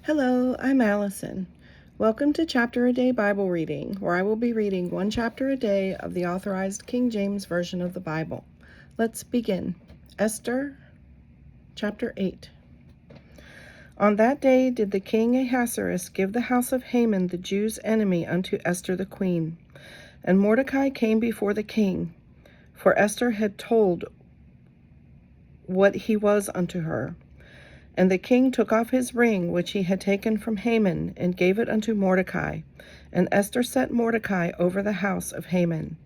Hello, I'm Allison. Welcome to Chapter a Day Bible Reading, where I will be reading one chapter a day of the Authorized King James Version of the Bible. Let's begin. Esther Chapter 8. On that day did the king Ahasuerus give the house of Haman the Jews' enemy unto Esther the queen. And Mordecai came before the king, for Esther had told what he was unto her. And the king took off his ring which he had taken from Haman, and gave it unto Mordecai. And Esther set Mordecai over the house of Haman.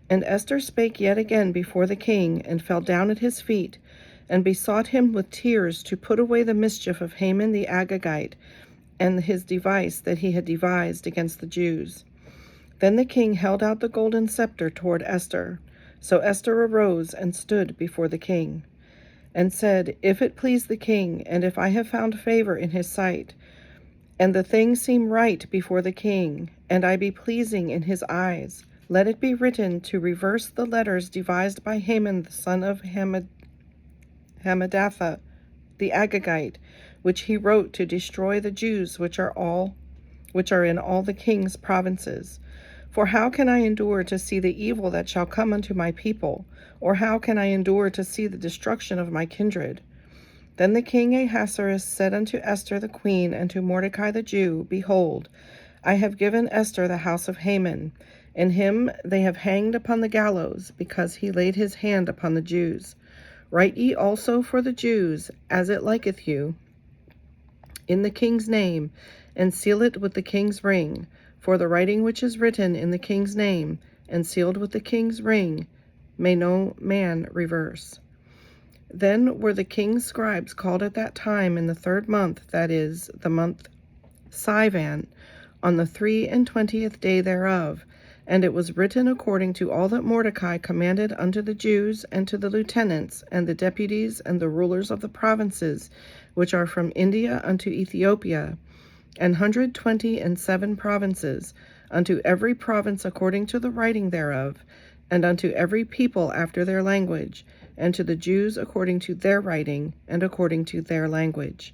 And Esther spake yet again before the king, and fell down at his feet, and besought him with tears to put away the mischief of Haman the Agagite, and his device that he had devised against the Jews. Then the king held out the golden scepter toward Esther. So Esther arose and stood before the king, and said, If it please the king, and if I have found favor in his sight, and the thing seem right before the king, and I be pleasing in his eyes, let it be written to reverse the letters devised by Haman the son of Hammedatha the Agagite, which he wrote to destroy the Jews which are in all the king's provinces. For how can I endure to see the evil that shall come unto my people? Or how can I endure to see the destruction of my kindred? Then the king Ahasuerus said unto Esther the queen, and to Mordecai the Jew, Behold, I have given Esther the house of Haman, and him they have hanged upon the gallows, because he laid his hand upon the Jews. Write ye also for the Jews, as it liketh you, in the king's name, and seal it with the king's ring. For the writing which is written in the king's name, and sealed with the king's ring, may no man reverse. Then were the king's scribes called at that time in the 3rd month, that is, the month Sivan, on the 23 day thereof. And it was written according to all that Mordecai commanded unto the Jews, and to the lieutenants, and the deputies, and the rulers of the provinces, which are from India unto Ethiopia, 127 provinces, unto every province according to the writing thereof, and unto every people after their language, and to the Jews according to their writing, and according to their language.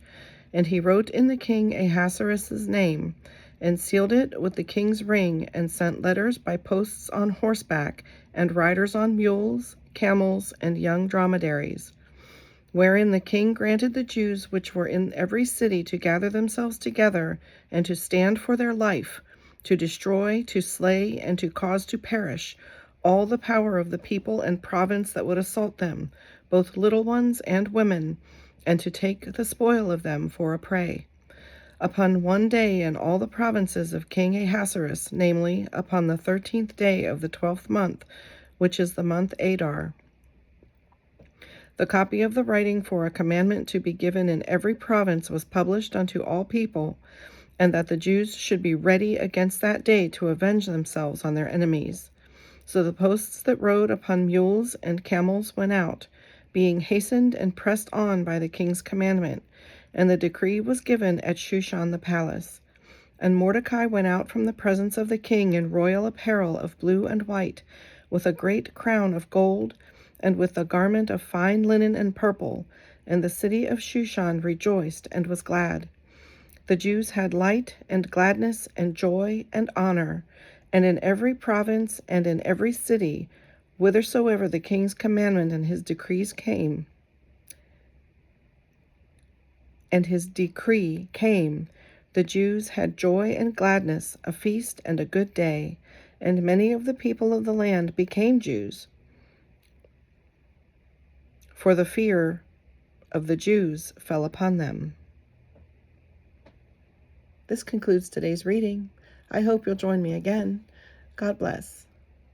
And he wrote in the king Ahasuerus' name, and sealed it with the king's ring, and sent letters by posts on horseback, and riders on mules, camels, and young dromedaries, wherein the king granted the Jews which were in every city to gather themselves together, and to stand for their life, to destroy, to slay, and to cause to perish all the power of the people and province that would assault them, both little ones and women, and to take the spoil of them for a prey. Upon one day in all the provinces of King Ahasuerus, namely, upon the 13th day of the 12th month, which is the month Adar, the copy of the writing for a commandment to be given in every province was published unto all people, and that the Jews should be ready against that day to avenge themselves on their enemies. So the posts that rode upon mules and camels went out, being hastened and pressed on by the king's commandment, and the decree was given at Shushan the palace. And Mordecai went out from the presence of the king in royal apparel of blue and white, with a great crown of gold, and with a garment of fine linen and purple, and the city of Shushan rejoiced and was glad. The Jews had light and gladness and joy and honor, and in every province and in every city, whithersoever the king's commandment and his decrees came, the Jews had joy and gladness, a feast and a good day, and many of the people of the land became Jews. For the fear of the Jews fell upon them. This concludes today's reading. I hope you'll join me again. God bless.